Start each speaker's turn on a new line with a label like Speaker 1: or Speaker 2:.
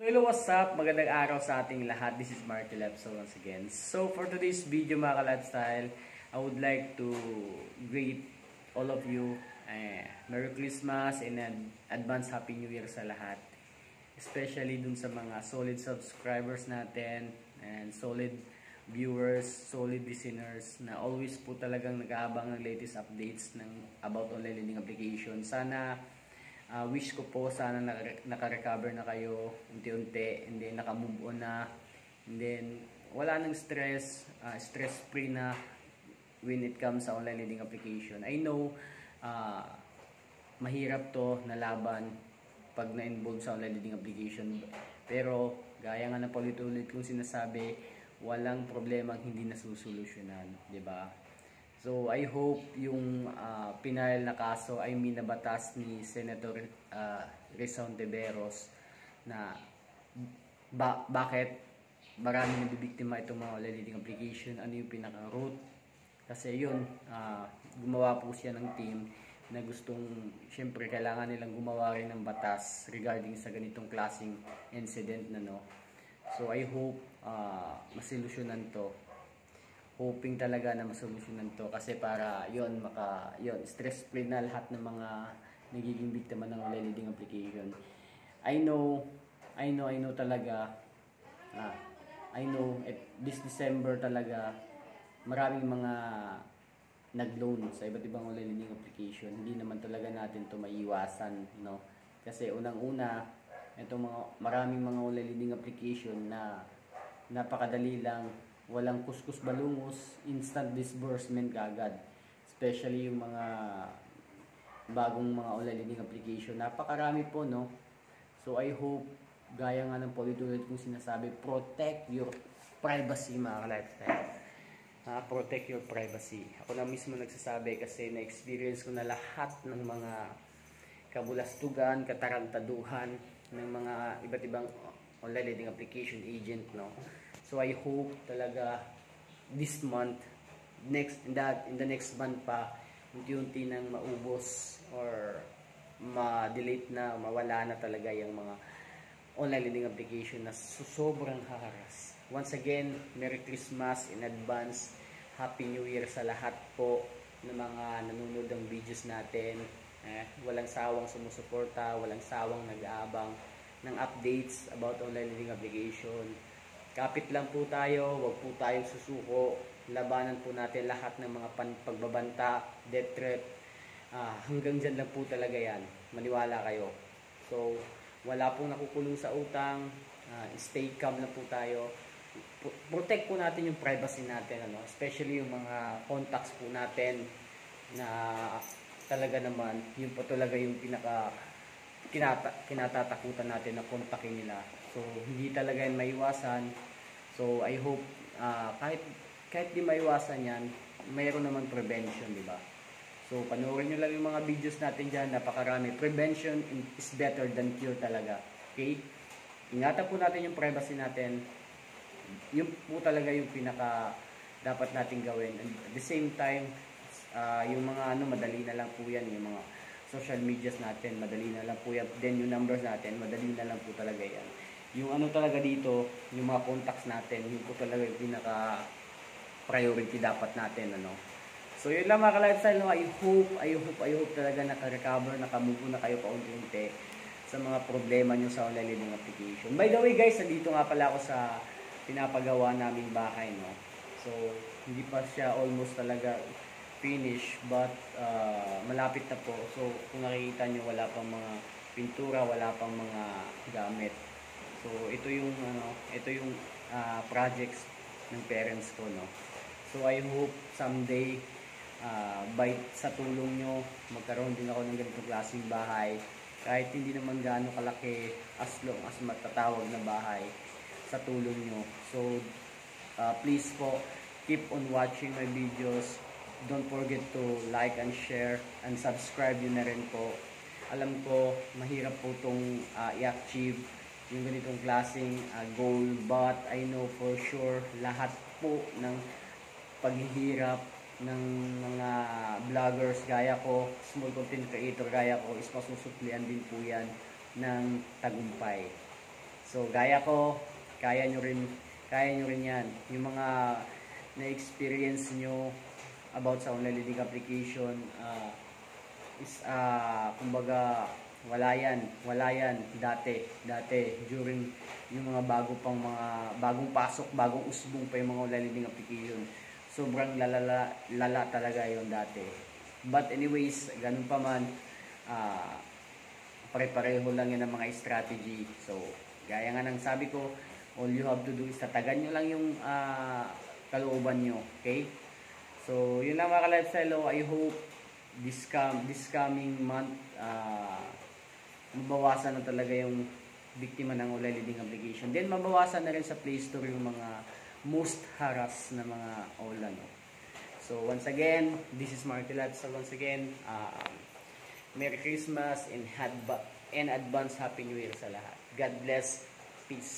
Speaker 1: Hello, what's up? Magandang araw sa ating lahat. This is Marty Lepso once again. So for today's video mga ka-lifestyle, I would like to greet all of you Merry Christmas and advance Happy New Year sa lahat. Especially dun sa mga solid subscribers natin and solid viewers, solid listeners na always po talagang nag-aabang ng latest updates about online lending application. Sana wish ko po sana naka-recover na kayo unti-unti, and then naka-move on na, and then wala nang stress, stress-free na when it comes sa online lending application. I know mahirap to na laban pag na-involve sa online lending application, pero gaya nga na paulit-ulit kong sinasabi, walang problemang hindi nasusolusyonan, di ba? So I hope yung pinal na kaso, na batas ni Senator Risa Hontiveros na bakit maraming nabibiktima itong mga online lending application, ano yung pinaka-root. Kasi yun, gumawa po siya ng team na gustong, syempre kailangan nilang gumawa rin ng batas regarding sa ganitong klaseng incident na no. So I hope masolusyonan to. Hoping talaga na masolusyonan to, kasi para yon stress free na lahat ng mga nagiging biktima ng online lending application. I know talaga, this December talaga maraming mga nag-loan sa iba't ibang online lending application. Hindi naman talaga natin to maiiwasan, no? Kasi unang-una, itong maraming mga online lending application na napakadali lang, walang kuskus balungos, instant disbursement kagad. Especially yung mga bagong mga online lending application, napakarami po, no? So I hope, gaya nga ng paulit-ulit kong sinasabi, protect your privacy mga ka-lifestyle. Protect your privacy. Ako na mismo nagsasabi kasi na-experience ko na lahat ng mga kabulastugan, katarantaduhan ng mga iba't ibang online lending application agent, no? So I hope talaga this month, in the next month pa, unti-unti nang maubos or ma-delete na, mawala na talaga yung mga online lending application na sobrang haras. Once again, Merry Christmas in advance, Happy New Year sa lahat po ng mga nanonood ng videos natin. Walang sawang sumusuporta, walang sawang nag-aabang ng updates about online lending application. Kapit lang po tayo, wag po tayong susuko. Labanan po natin lahat ng mga pagbabanta, death threat. Hanggang dyan lang po talaga yan. Maniwala kayo. So, wala pong nakukulong sa utang. Stay calm na po tayo. Protect po natin yung privacy natin, ano? Especially yung mga contacts po natin na talaga naman, yun po talaga yung kinatatakutan natin na kontakin nila. So hindi talaga yan maiwasan. So I hope kahit di maiwasan yan, mayroon naman prevention, di ba? So panoorin nyo lang yung mga videos natin dyan, napakarami. Prevention is better than cure talaga. Okay? Ingatan po natin yung privacy natin. Yun po talaga yung pinaka dapat natin gawin. And at the same time, yung mga madali na lang po yan, yung mga social medias natin, madali na lang po yan. Then yung numbers natin, madali na lang po talaga yan. Yung talaga dito, yung mga contacts natin, yun po talaga yung pinaka priority dapat natin, ano. So yun lang mga ka-lifestyle, no? I hope talaga naka-recover, naka-move na kayo paunti-unti sa mga problema nyo sa online lending application. By the way guys, nandito nga pala ako sa pinapagawa naming bahay, no. So hindi pa siya almost talaga finish, but malapit na po. So kung nakikita nyo, wala pang mga pintura, wala pang mga gamit. So ito yung projects ng parents ko, no. So I hope someday sa tulong nyo, magkaroon din ako ng ganitong klaseng bahay, kahit hindi naman gaano kalaki, as long as matatawag na bahay, sa tulong nyo. So please po, keep on watching my videos. Don't forget to like and share and subscribe yun na rin po. Alam ko mahirap po itong i-achieve yung ganitong klaseng goal, but I know for sure lahat po ng paghihirap ng mga vloggers gaya ko, small content creator gaya ko, is masusuklian din po yan ng tagumpay. So gaya ko, kaya nyo rin yan. Yung mga na-experience nyo about sa online learning application, kumbaga wala yan dati during yung mga bagong pasok, bagong usbong pa yung mga online learning application. Sobrang lala talaga yon dati. But anyways, ganun pa man, pare-pareho lang yan ang mga strategy. So gaya nga ng sabi ko, all you have to do is tatagan nyo lang yung kalooban nyo. Okay? So yun lang mga ka-lifestyle. I hope this coming month, mabawasan na talaga yung biktima ng online learning application. Then mabawasan na rin sa Play Store yung mga most harass na mga online. So once again, this is Marty Lad. So once again, Merry Christmas and advance Happy New Year sa lahat. God bless. Peace.